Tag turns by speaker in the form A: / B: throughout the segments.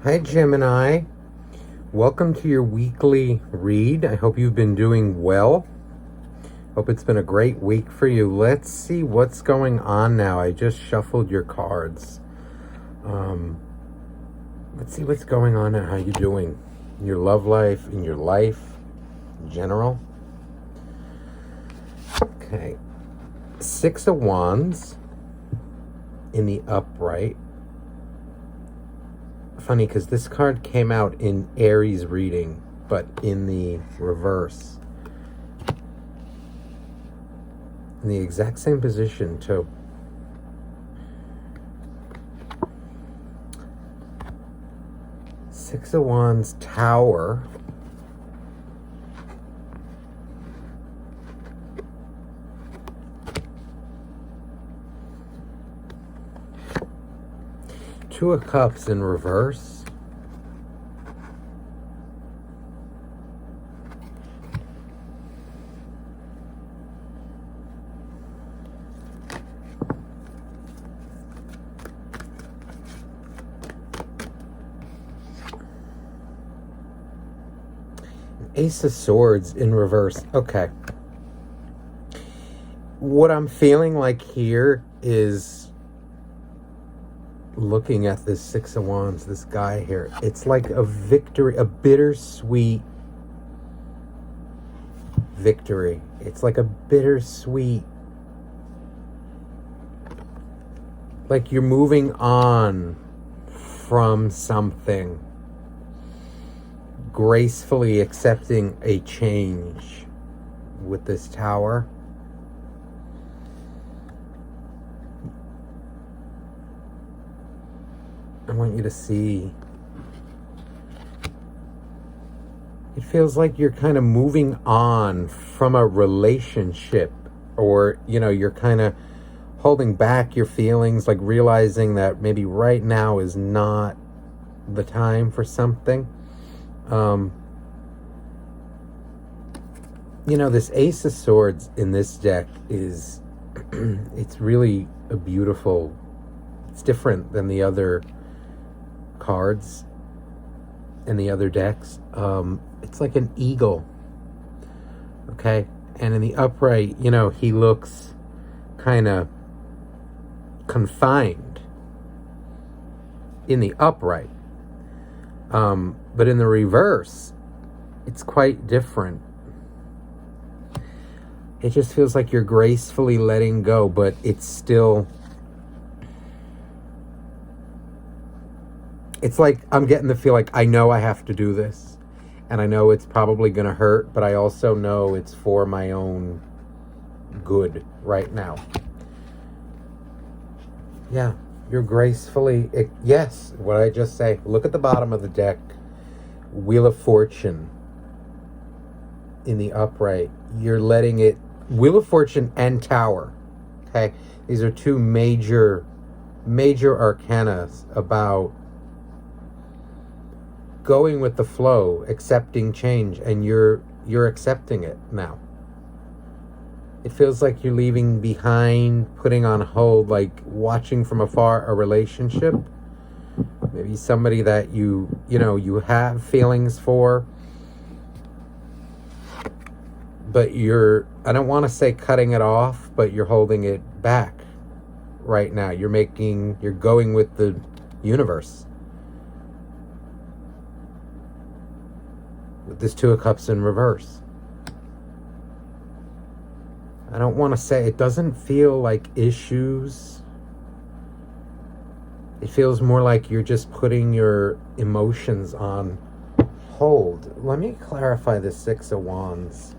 A: Hi, Gemini. Welcome to your weekly read. I hope you've been doing well. Hope it's been a great week for you. Let's see what's going on now. I just shuffled your cards. Let's see what's going on and how you're doing in your love life, in your life in general. Okay. 6 of Wands in the upright. Funny because this card came out in Aries reading, but in the reverse. In the exact same position too. Six of Wands, Tower. Two of Cups in reverse. Ace of Swords in reverse. Okay. What I'm feeling like here is looking at this Six of Wands, this guy here. It's like a victory, a bittersweet victory. It's like a bittersweet, like you're moving on from something, gracefully accepting a change with this Tower. I want you to see, it feels like you're kind of moving on from a relationship, or, you know, you're kind of holding back your feelings, like realizing that maybe right now is not the time for something. You know, this Ace of Swords in this deck is, it's really a beautiful, it's different than the other cards and the other decks. It's like an eagle. Okay. And in the upright, you know, he looks kind of confined in the upright. But in the reverse, it's quite different. It just feels like you're gracefully letting go, but it's still, it's like I'm getting the feel like I know I have to do this, and I know it's probably going to hurt, but I also know it's for my own good right now. Yeah, you're gracefully, yes, what I just say. Look at the bottom of the deck. Wheel of Fortune in the upright. You're letting it, Wheel of Fortune and Tower. Okay, these are two major arcana about going with the flow, accepting change, and you're accepting it now. It feels like you're leaving behind, putting on hold, like watching from afar a relationship. Maybe somebody that you have feelings for, but I don't want to say cutting it off, but you're holding it back right now. You're going with the universe. With this Two of Cups in reverse. I don't want to say, it doesn't feel like issues. It feels more like you're just putting your emotions on hold. Let me clarify the Six of Wands.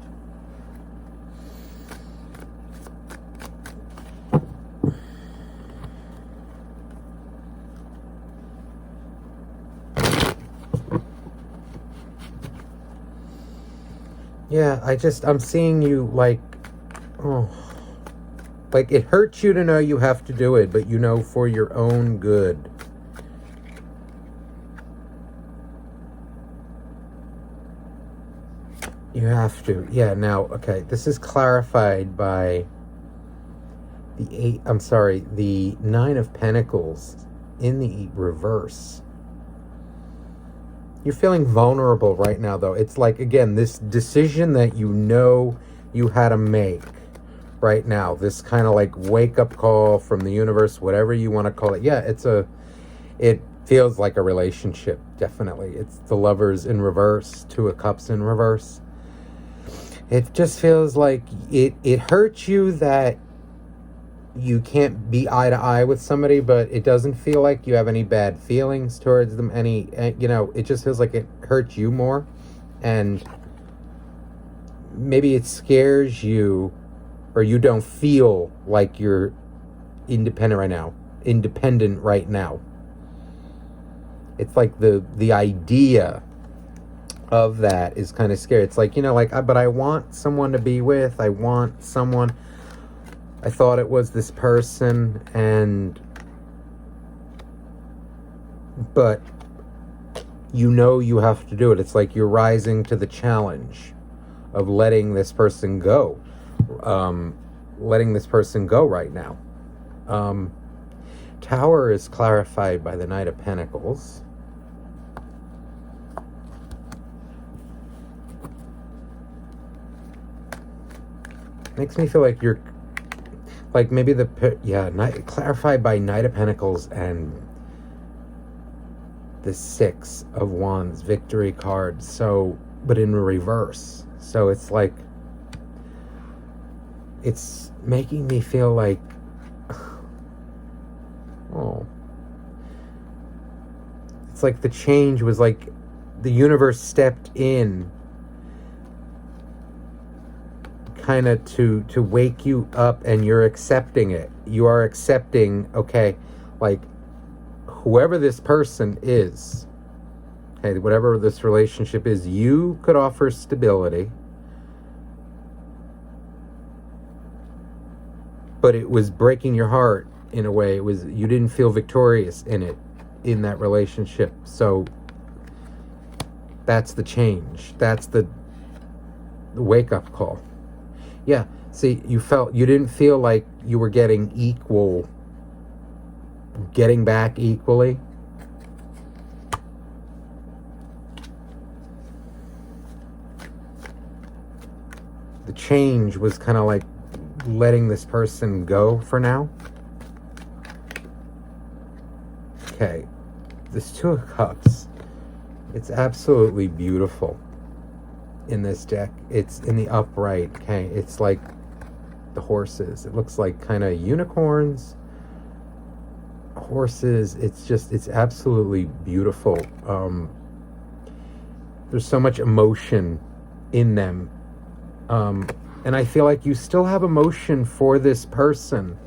A: Yeah, I'm seeing you like, oh, like it hurts you to know you have to do it, but you know for your own good. You have to. Yeah, now, okay, this is clarified by the Nine of Pentacles in the reverse. You're feeling vulnerable right now, though. It's like, again, this decision that you know you had to make right now. This kind of like wake-up call from the universe, whatever you want to call it. Yeah, it feels like a relationship, definitely. It's the Lovers in reverse, Two of Cups in reverse. It just feels like it hurts you that you can't be eye to eye with somebody, but it doesn't feel like you have any bad feelings towards them. It just feels like it hurts you more. And maybe it scares you, or you don't feel like you're independent right now. It's like the idea of that is kind of scary. It's like, but I want someone to be with. I want someone. I thought it was this person, but you have to do it. It's like you're rising to the challenge of letting this person go. Letting this person go right now. Tower is clarified by the Knight of Pentacles. Makes me feel like you're like maybe clarified by Knight of Pentacles and the Six of Wands, Victory card. So, but in reverse. So it's like, it's making me feel like, oh, it's like the change was like the universe stepped in kind of to wake you up, and you're accepting it. You are accepting, okay, like whoever this person is, okay, whatever this relationship is, you could offer stability, but it was breaking your heart in a way. You didn't feel victorious in that relationship. So that's the change. That's the wake-up call. Yeah, see, you didn't feel like you were getting back equally. The change was kind of like letting this person go for now. Okay, this Two of Cups, it's absolutely beautiful. In this deck, it's in the upright. Okay, it's like the horses. It looks like kind of unicorns, horses. It's absolutely beautiful. There's so much emotion in them, and I feel like you still have emotion for this person,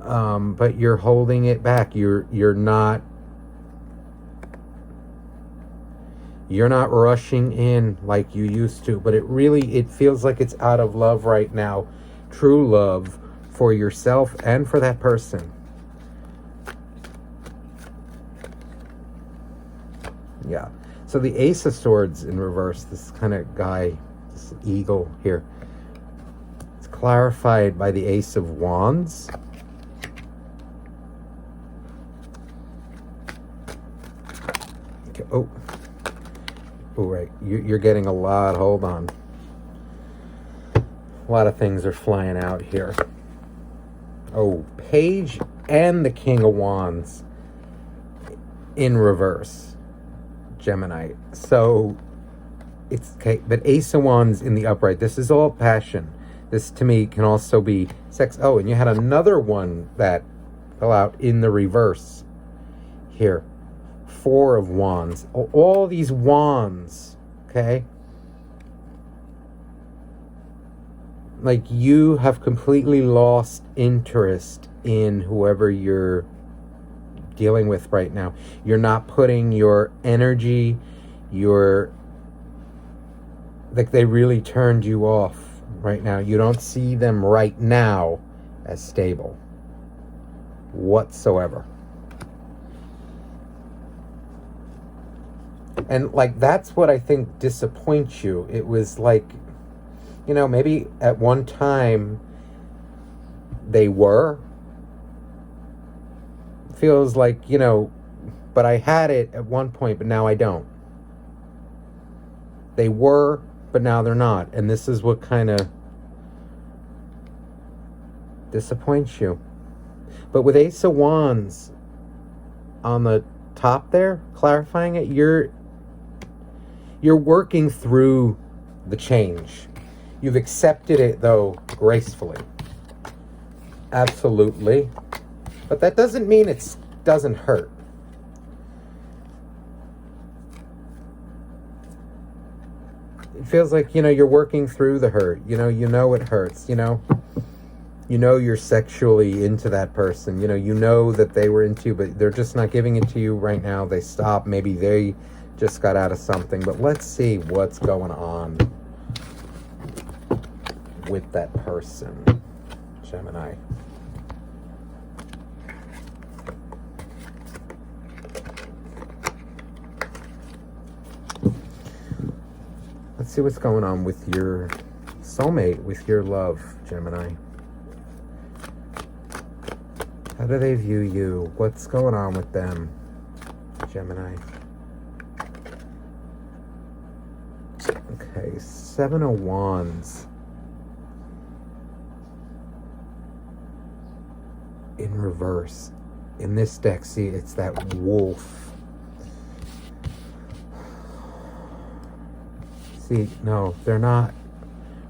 A: but you're holding it back. You're not rushing in like you used to, but it feels like it's out of love right now. True love for yourself and for that person. Yeah. So the Ace of Swords in reverse, this kind of guy, this eagle here, it's clarified by the Ace of Wands. Okay. Oh, right. You're getting a lot. Hold on. A lot of things are flying out here. Oh, Page and the King of Wands in reverse, Gemini. So it's okay, but Ace of Wands in the upright. This is all passion. This to me can also be sex. Oh, and you had another one that fell out in the reverse here. Four of Wands. All these wands, okay? Like you have completely lost interest in whoever you're dealing with right now. You're not putting your energy, like they really turned you off right now. You don't see them right now as stable whatsoever. And like that's what I think disappoints you. It was like, maybe at one time they were. Feels like, but I had it at one point, but now I don't. They were, but now they're not. And this is what kind of disappoints you. But with Ace of Wands on the top there, clarifying it, you're working through the change. You've accepted it, though, gracefully. Absolutely. But that doesn't mean it doesn't hurt. It feels like, you're working through the hurt. You know it hurts, You know you're sexually into that person. You know that they were into you, but they're just not giving it to you right now. They stopped. Maybe they just got out of something. But let's see what's going on with that person, Gemini. Let's see what's going on with your soulmate, with your love, Gemini. How do they view you? What's going on with them, Gemini? Okay, 7 of Wands. In reverse. In this deck, see, it's that wolf. See, no, they're not.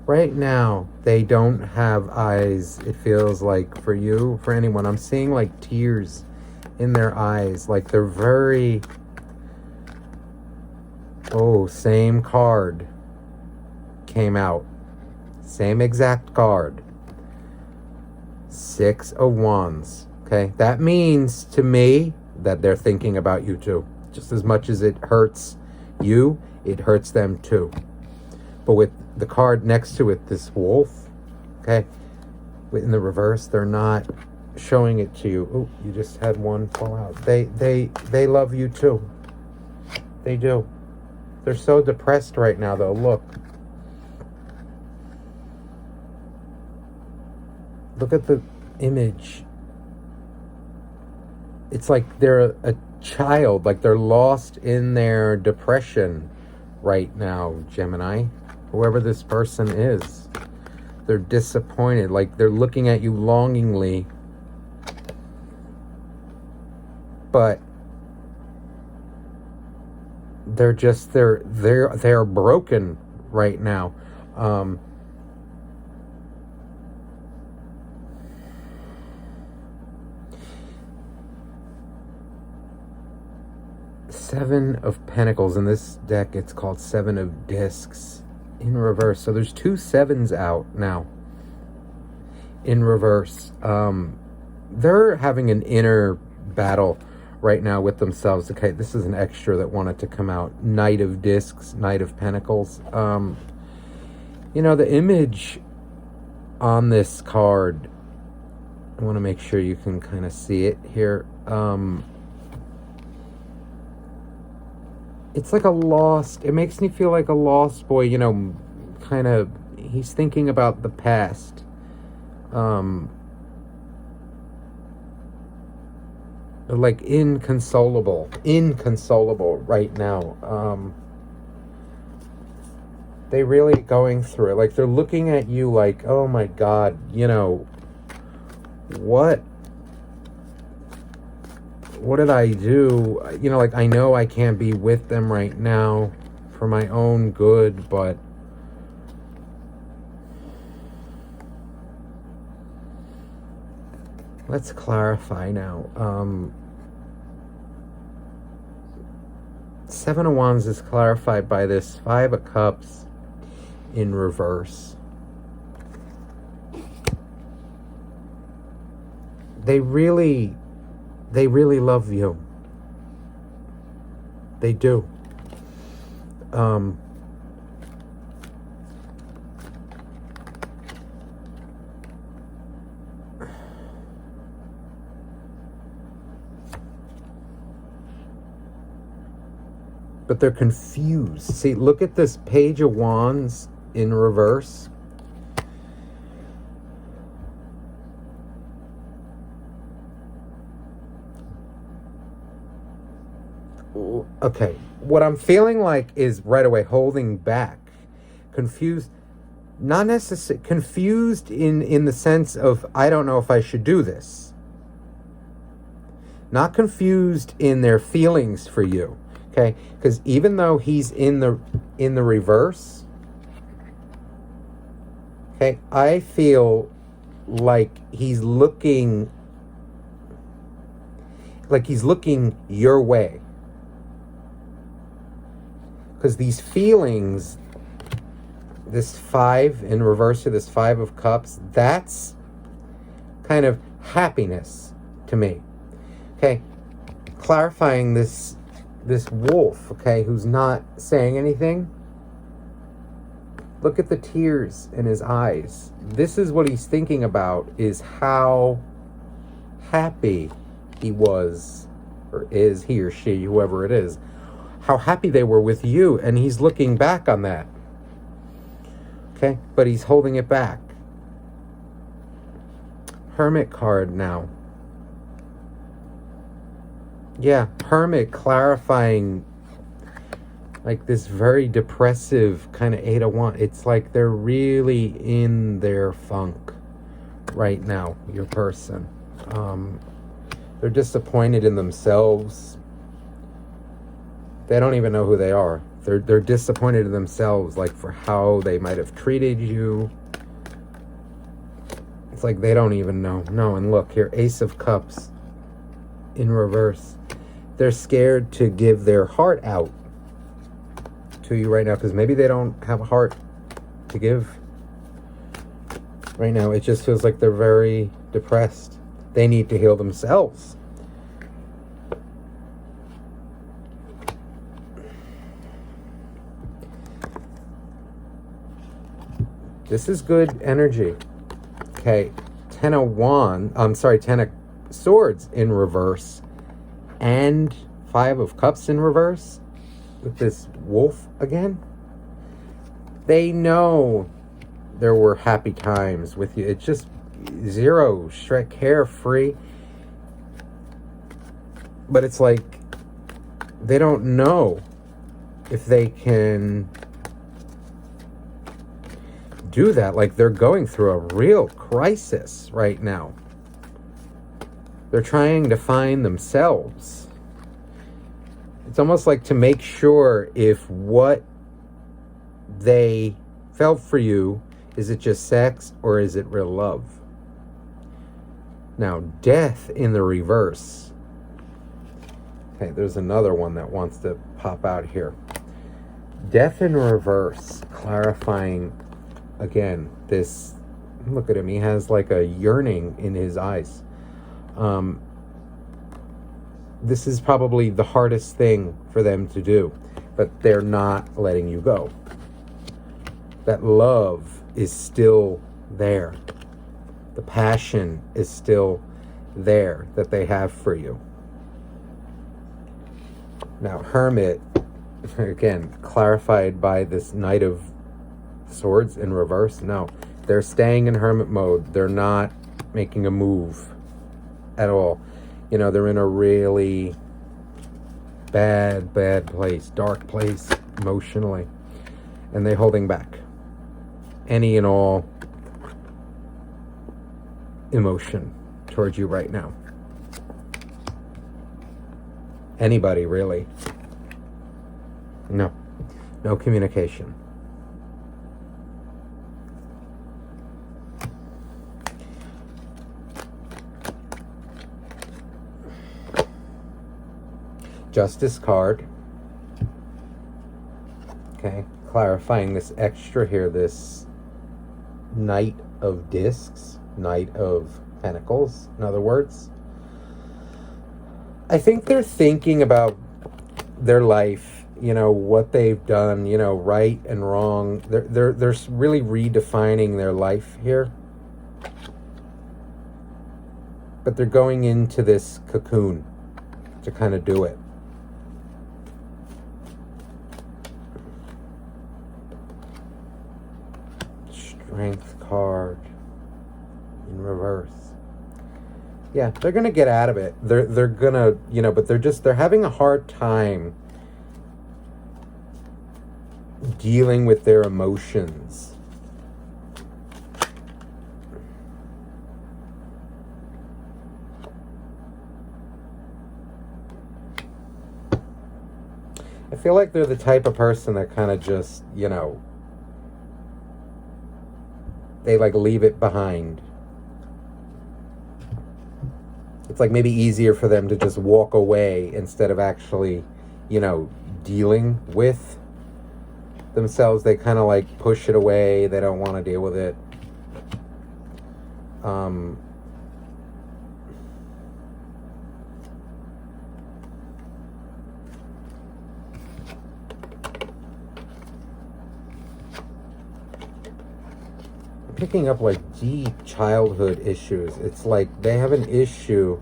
A: Right now, they don't have eyes, it feels like, for you, for anyone. I'm seeing, like, tears in their eyes. Like, they're very... Oh, same card came out. Same exact card. 6 of Wands. Okay? That means, to me, that they're thinking about you, too. Just as much as it hurts you, it hurts them, too. But with the card next to it, this wolf, okay, in the reverse, they're not showing it to you. Oh, you just had one fall out. They love you too. They do. They're so depressed right now, though. Look at the image. It's like they're a child, like they're lost in their depression right now, Gemini. Whoever this person is, they're disappointed, like they're looking at you longingly, but they're just they're broken right now. 7 of Pentacles. In this deck, it's called 7 of Discs in reverse. So there's 2 7s out now in reverse. They're having an inner battle right now with themselves. Okay, this is an extra that wanted to come out. Knight of Discs, Knight of Pentacles. The image on this card, I want to make sure you can kind of see it here. It's like it makes me feel like a lost boy, kind of, he's thinking about the past. Like inconsolable right now. They really going through it. Like, they're looking at you like, oh my God, what did I do? Like, I know I can't be with them right now for my own good, but let's clarify now. 7 of Wands is clarified by this 5 of Cups in reverse. They really love you. They do. But they're confused. See, look at this Page of Wands in reverse. Okay, what I'm feeling like is right away holding back, confused, not necessarily confused in the sense of I don't know if I should do this. Not confused in their feelings for you, okay? Because even though he's in the reverse, okay, I feel like he's looking your way. Because these feelings, this 5 in reverse to this 5 of cups, that's kind of happiness to me. Okay, clarifying this wolf, okay, who's not saying anything. Look at the tears in his eyes. This is what he's thinking about, is how happy he was, or is, he or she, whoever it is, how happy they were with you, and he's looking back on that. Okay, but he's holding it back. Hermit card now. Yeah, Hermit clarifying like this very depressive kind of 8 of Wands. It's like they're really in their funk right now, your person. They're disappointed in themselves. They don't even know who they are. They're disappointed in themselves, like for how they might have treated you. It's like they don't even know. No, and look here, Ace of Cups in reverse. They're scared to give their heart out to you right now because maybe they don't have a heart to give right now. It just feels like they're very depressed. They need to heal themselves. This is good energy. Okay, 10 of Swords in reverse and 5 of Cups in reverse with this wolf again. They know there were happy times with you. It's just zero, carefree. But it's like they don't know if they can do that. Like they're going through a real crisis right now. They're trying to find themselves. It's almost like to make sure if what they felt for you, is it just sex or is it real love? Now, Death in the reverse. Okay, there's another one that wants to pop out here. Death in reverse, clarifying again this. Look at him, he has like a yearning in his eyes. This is probably the hardest thing for them to do, but they're not letting you go. That love is still there. The passion is still there that they have for you. Now, Hermit, again, clarified by this Knight of Swords in reverse. No, they're staying in Hermit mode. They're not making a move at all. You know, they're in a really bad place, dark place emotionally, and they're holding back any and all emotion towards you right now. Anybody, really. No communication. Justice card. Okay, clarifying this extra here, this Knight of Discs, Knight of Pentacles, in other words. I think they're thinking about their life, you know, what they've done, you know, right and wrong. They're really redefining their life here. But they're going into this cocoon to kind of do it. Strength card in reverse. Yeah, they're gonna get out of it. They're gonna, you know, but they're having a hard time dealing with their emotions. I feel like they're the type of person that kind of just, they like leave it behind. It's like maybe easier for them to just walk away instead of actually, dealing with themselves. They kind of like push it away. They don't want to deal with it. Picking up like deep childhood issues. It's like they have an issue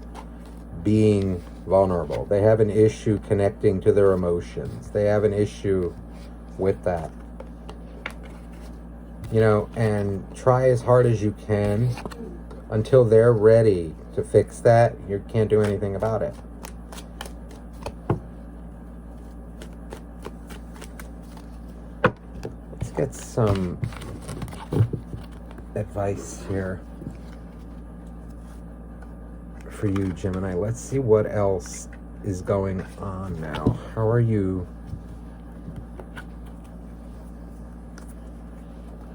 A: being vulnerable. They have an issue connecting to their emotions. They have an issue with that. And try as hard as you can until they're ready to fix that. You can't do anything about it. Let's get some advice here for you, Gemini. Let's see what else is going on now. How are you?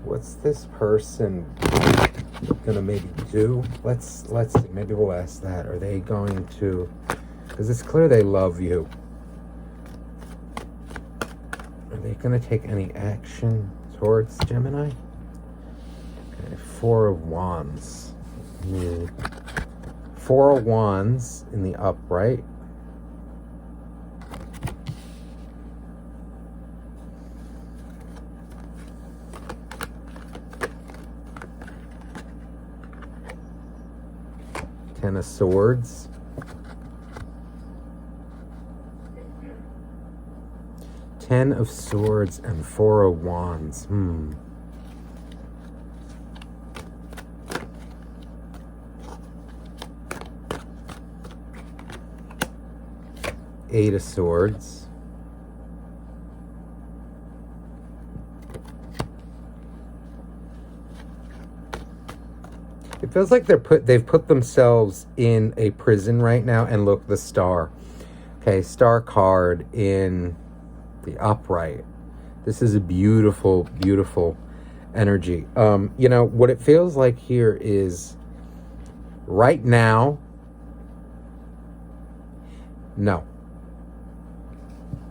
A: What's this person gonna maybe do? Let's see. Maybe we'll ask that. Are they going to? Because it's clear they love you. Are they gonna take any action towards Gemini? Okay, 4 of Wands. 4 of Wands in the upright. Ten of Swords. Ten of Swords and 4 of Wands. Eight of Swords. It feels like they've put themselves in a prison right now. And look, the Star. Okay, Star card in the upright. This is a beautiful, beautiful energy. What it feels like here is right now, no.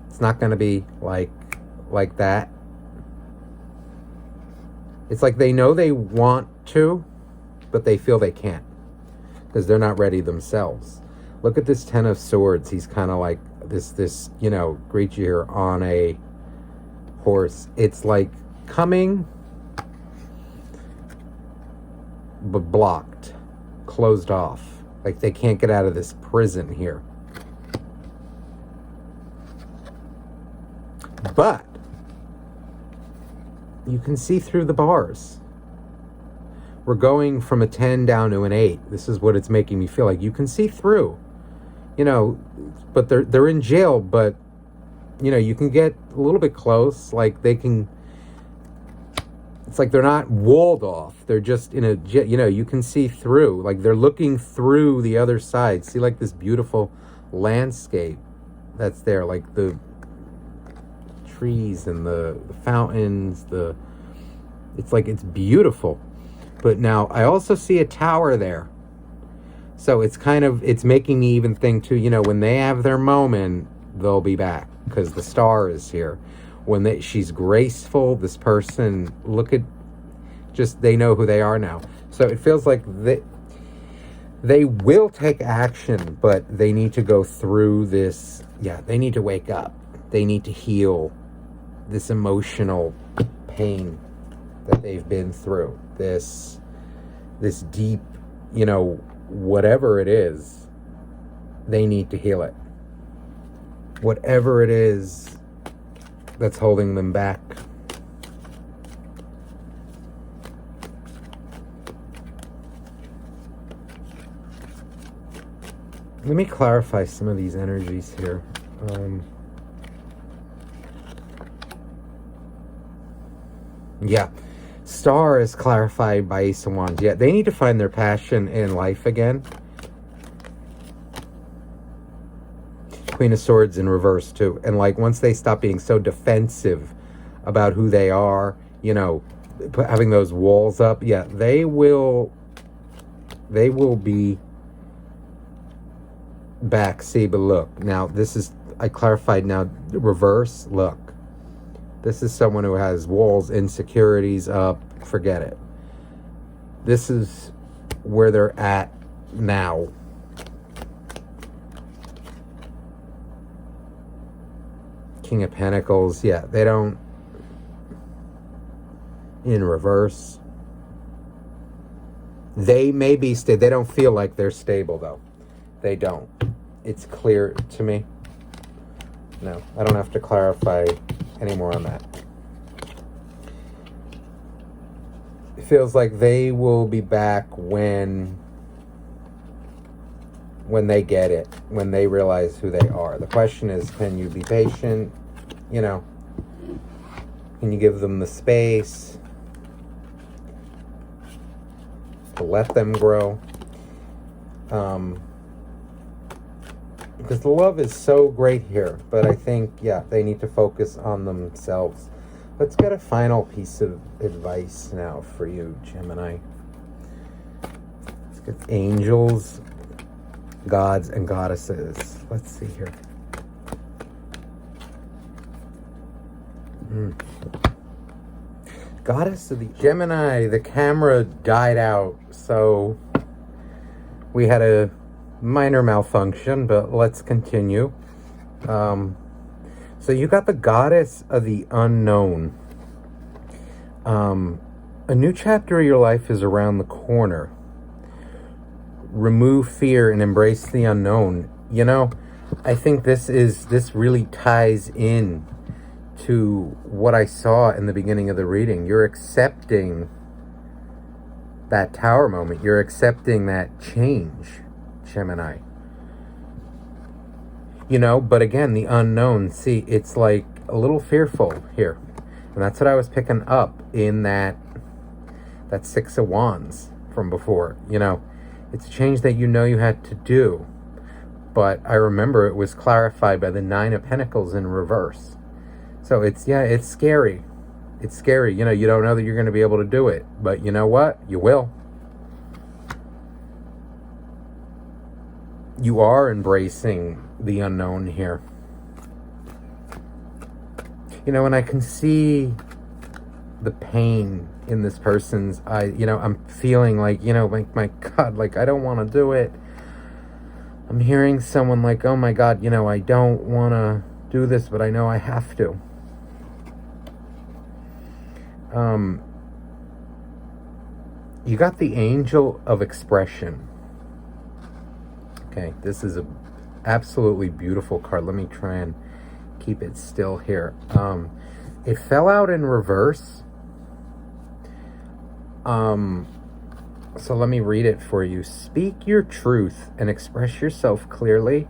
A: It's not going to be like that. It's like they know they want to, but they feel they can't because they're not ready themselves. Look at this Ten of Swords. He's kind of like this creature here on a horse. It's like coming, but blocked, closed off. Like they can't get out of this prison here. But you can see through the bars. We're going from a 10 down to an 8. This is what it's making me feel like. You can see through. But they're in jail, but you can get a little bit close. Like they can, it's like they're not walled off. They're just in a, you can see through. Like they're looking through the other side. See like this beautiful landscape that's there. Like the trees and the fountains, it's like it's beautiful. But now I also see a tower there. So it's making me even think too, when they have their moment, they'll be back because the Star is here. When she's graceful, this person, they know who they are now. So it feels like they will take action, but they need to go through this. Yeah, they need to wake up. They need to heal this emotional pain that they've been through. This deep, whatever it is, they need to heal it. Whatever it is that's holding them back. Let me clarify some of these energies here. Yeah. Star is clarified by Ace of Wands. Yeah, they need to find their passion in life again. Queen of Swords in reverse too. And like once they stop being so defensive about who they are, you know, having those walls up, yeah, they will be back. See, but look, now this is, I clarified now, reverse, look. This is someone who has walls, insecurities up, forget it. This is where they're at now. King of Pentacles, yeah, they don't, in reverse. They may be they don't feel like they're stable though. They don't. It's clear to me. No, I don't have to clarify any more on that. It feels like they will be back when they get it, when they realize who they are. The question is, can you be patient? You know, can you give them the space to let them grow? Because the love is so great here, but I think, yeah, they need to focus on themselves. Let's get a final piece of advice now for you, Gemini. Let's get angels, gods, and goddesses. Let's see here. Goddess of the Gemini, the camera died out, so we had a minor malfunction, but let's continue. So you got the goddess of the unknown. A new chapter of your life is around the corner. Remove fear and embrace the unknown. You know, I think this really ties in to what I saw in the beginning of the reading. You're accepting that tower moment. You're accepting that change, Gemini. You know, but again, the unknown, see, it's like a little fearful here. And that's what I was picking up in that Six of Wands from before. You know, it's a change that you know you had to do. But I remember it was clarified by the Nine of Pentacles in reverse. So it's scary. It's scary. You know, you don't know that you're going to be able to do it. But you know what? You will. You are embracing the unknown here. You know, and I can see the pain in this person's eye. You know, I'm feeling like, you know, like, my God, like, I don't want to do it. I'm hearing someone like, oh my God, you know, I don't want to do this, but I know I have to. You got the Angel of Expression. Okay, this is a absolutely beautiful card. Let me try and keep it still here. It fell out in reverse. So let me read it for you. Speak your truth and express yourself clearly.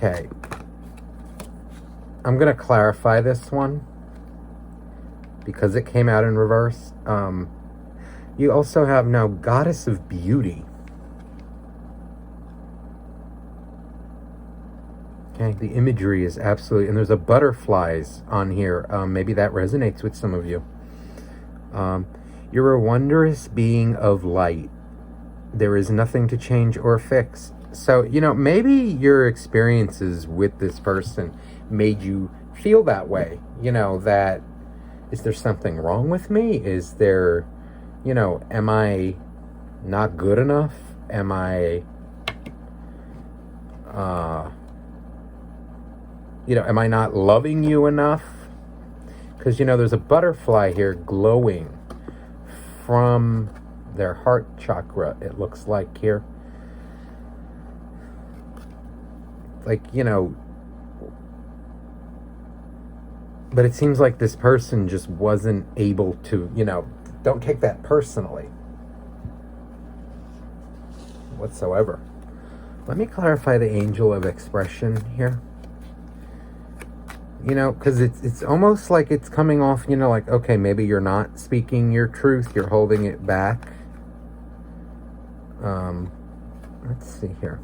A: Okay. I'm going to clarify this one because it came out in reverse. You also have now Goddess of Beauty. Okay, the imagery is absolutely, and there's a butterflies on here. Maybe that resonates with some of you. You're a wondrous being of light. There is nothing to change or fix. So, you know, maybe your experiences with this person made you feel that way. You know, that, is there something wrong with me? Is there, you know, am I not good enough? Am I, you know, am I not loving you enough? Because, you know, there's a butterfly here glowing from their heart chakra, it looks like here. Like, you know, But it seems like this person just wasn't able to, don't take that personally whatsoever. Let me clarify the angel of expression here. Because it's almost like it's coming off, like, okay, maybe you're not speaking your truth, you're holding it back. Let's see here.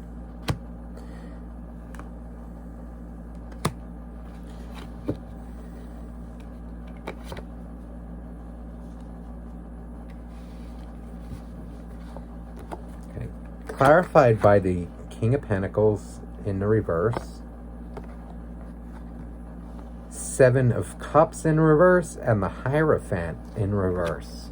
A: Okay. Clarified by the King of Pentacles in the reverse. Seven of Cups in reverse, and the Hierophant in reverse.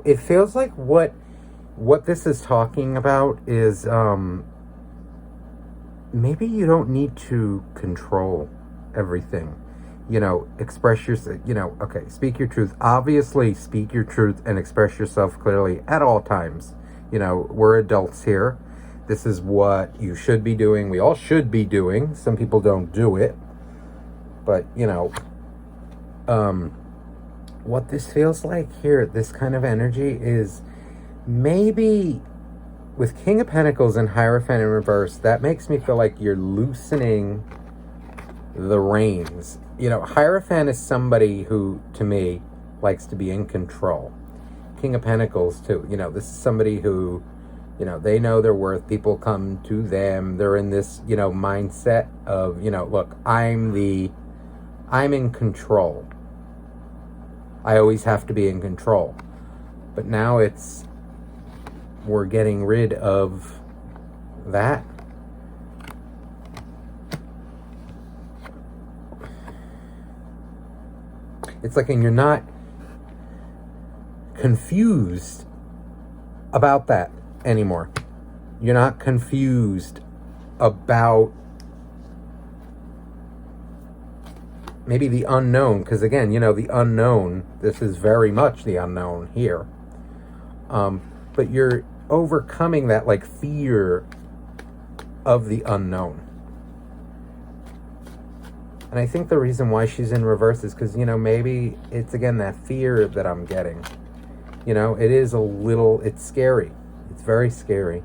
A: It feels like what this is talking about is maybe you don't need to control everything. Express yourself, okay, speak your truth. Obviously, speak your truth and express yourself clearly at all times. We're adults here. This is what you should be doing. We all should be doing. Some people don't do it. But, what this feels like here, this kind of energy, is maybe with King of Pentacles and Hierophant in reverse, that makes me feel like you're loosening the reins. Hierophant is somebody who, to me, likes to be in control. King of Pentacles, too. This is somebody who, they know their worth. People come to them. They're in this, mindset of, look, I'm in control. I always have to be in control. But now we're getting rid of that. It's like, and you're not confused about that anymore. You're not confused about maybe the unknown, because again, the unknown, this is very much the unknown here. But you're overcoming that, like, fear of the unknown. And I think the reason why she's in reverse is because, maybe it's, again, that fear that I'm getting. It is it's scary. It's very scary.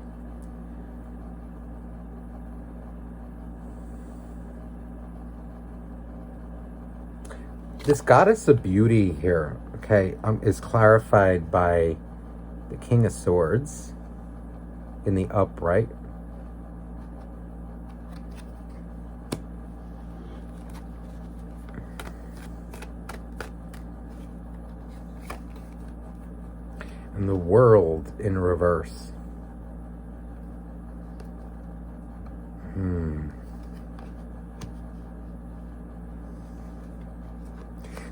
A: This Goddess of Beauty here, okay, is clarified by the King of Swords in the upright. And the World in reverse.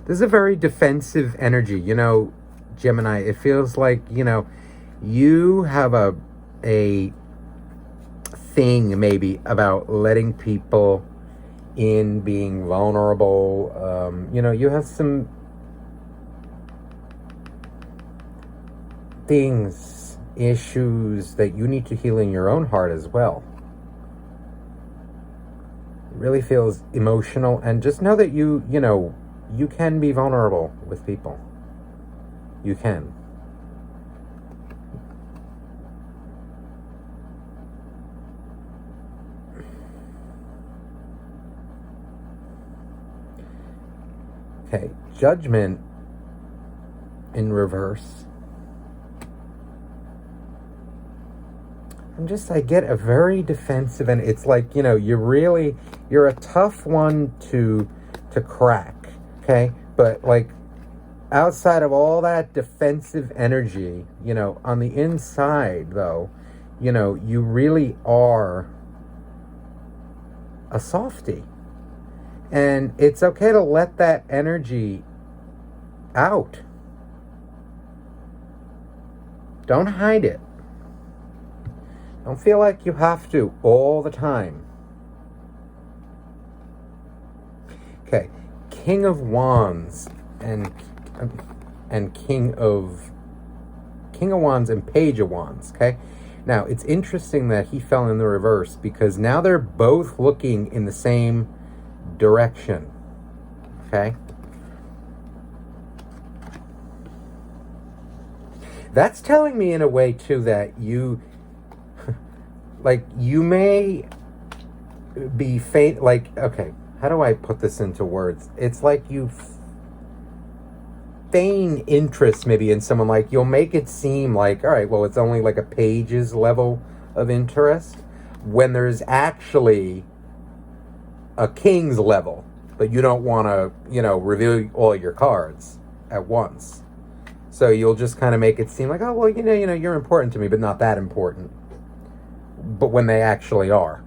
A: This is a very defensive energy, Gemini. It feels like, you have a thing maybe about letting people in, being vulnerable. You have some things, issues that you need to heal in your own heart as well. It really feels emotional, and just know that you can be vulnerable with people. You can. Okay, Judgment in reverse. I get a very defensive, and it's like, you're a tough one to crack, okay? But, like, outside of all that defensive energy, on the inside, though, you really are a softie. And it's okay to let that energy out. Don't hide it. Don't feel like you have to all the time. Okay, King of Wands and King of Wands and Page of Wands, okay? Now, it's interesting that he fell in the reverse because now they're both looking in the same direction, okay? That's telling me in a way, too, that you, like, you may be faint, like, okay, how do I put this into words? It's like you feign interest maybe in someone, like you'll make it seem like, all right, well, it's only like a page's level of interest when there's actually a king's level, but you don't want to, reveal all your cards at once. So you'll just kind of make it seem like, oh, well, you're important to me, but not that important. But when they actually are.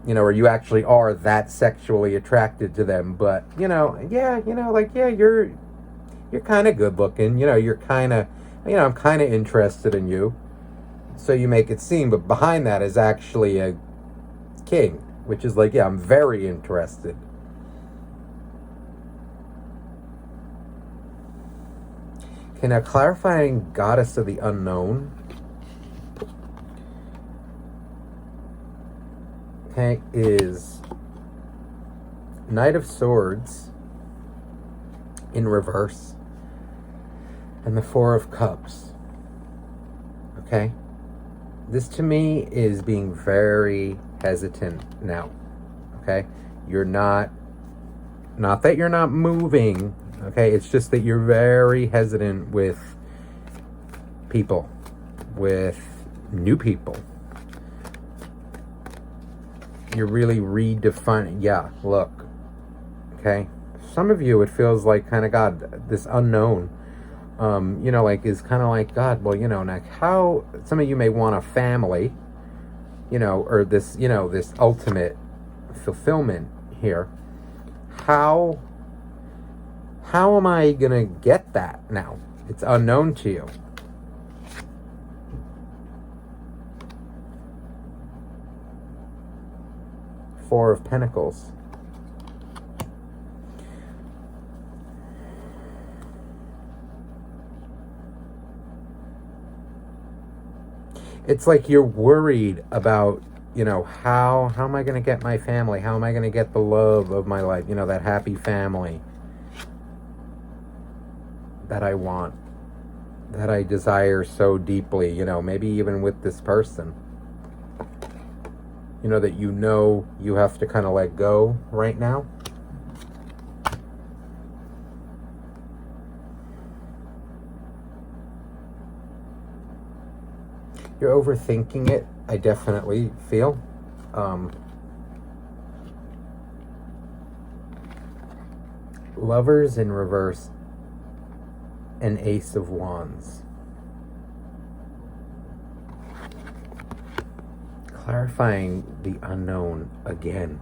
A: Or you actually are that sexually attracted to them, but, you're kind of good looking, you're kind of, I'm kind of interested in you. So you make it seem, but behind that is actually a king, which is like, yeah, I'm very interested. Okay, now clarifying Goddess of the Unknown. Okay, is Knight of Swords in reverse and the Four of Cups. Okay, this to me is being very hesitant now. Okay, you're not that you're not moving. Okay, it's just that you're very hesitant with people, with new people. You're really redefining. Yeah, look. Okay. Some of you, it feels like kind of, God, this unknown, is kind of like, God, well, like how some of you may want a family, or this, this ultimate fulfillment here. How am I going to get that now? It's unknown to you. Four of Pentacles. It's like you're worried about, how am I going to get my family? How am I going to get the love of my life? That happy family that I want, that I desire so deeply, maybe even with this person. That you have to kind of let go right now. You're overthinking it, I definitely feel. Lovers in reverse and Ace of Wands. Clarifying the unknown again.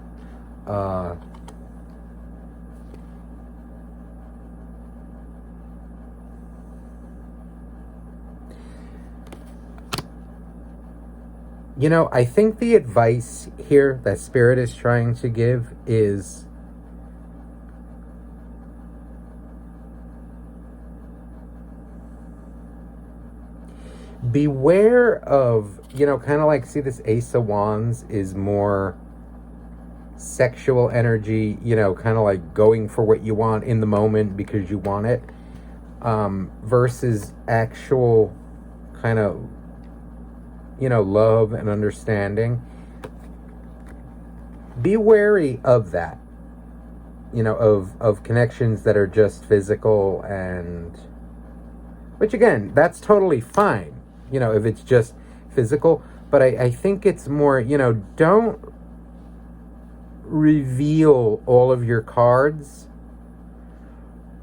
A: I think the advice here that Spirit is trying to give is beware of, kind of like, see, this Ace of Wands is more sexual energy, kind of like going for what you want in the moment because you want it, versus actual kind of, love and understanding. Be wary of that, of connections that are just physical, and which, again, that's totally fine, if it's just physical. But I think it's more, don't reveal all of your cards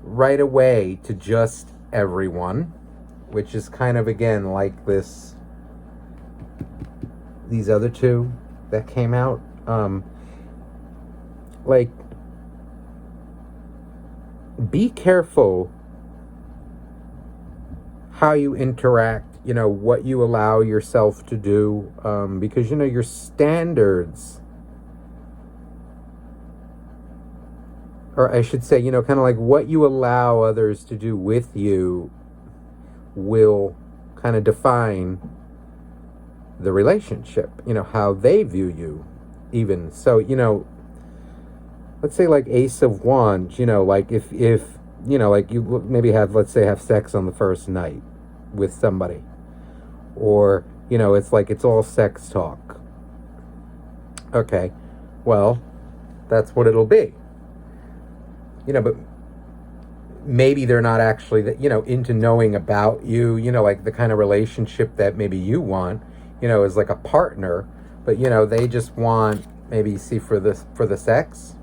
A: right away to just everyone, which is kind of, again, like these other two that came out. Like, be careful how you interact, you know, what you allow yourself to do, because, you know, your standards, or I should say, you know, kind of like what you allow others to do with you will kind of define the relationship, you know, how they view you, even. So, you know, let's say like Ace of Wands, you know, like if you know, like you maybe let's say have sex on the first night with somebody, or, you know, it's like it's all sex talk. Okay, well, that's what it'll be. You know, but maybe they're not actually, you know, into knowing about you, you know, like the kind of relationship that maybe you want, you know, is like a partner, but, you know, they just want maybe see for the sex.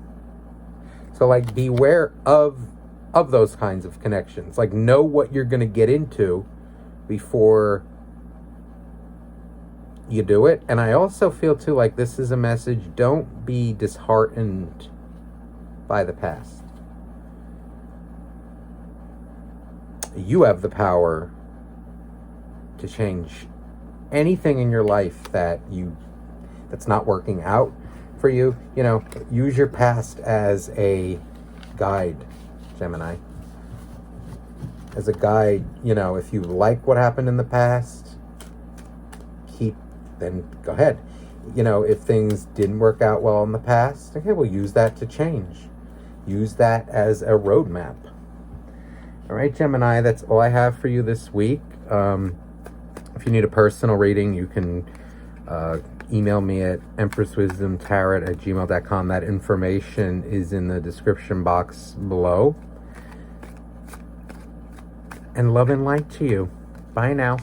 A: So like beware of those kinds of connections. Like know what you're going to get into before you do it. And I also feel too like this is a message, don't be disheartened by the past. You have the power to change anything in your life that's not working out for you. You know, use your past as a guide, Gemini. As a guide, you know, if you like what happened in the past, then go ahead. You know, if things didn't work out well in the past, okay, we'll use that to change. Use that as a roadmap. All right, Gemini, that's all I have for you this week. If you need a personal reading, you can email me at empresswisdomtarot@gmail.com. That information is in the description box below. And love and light to you. Bye now.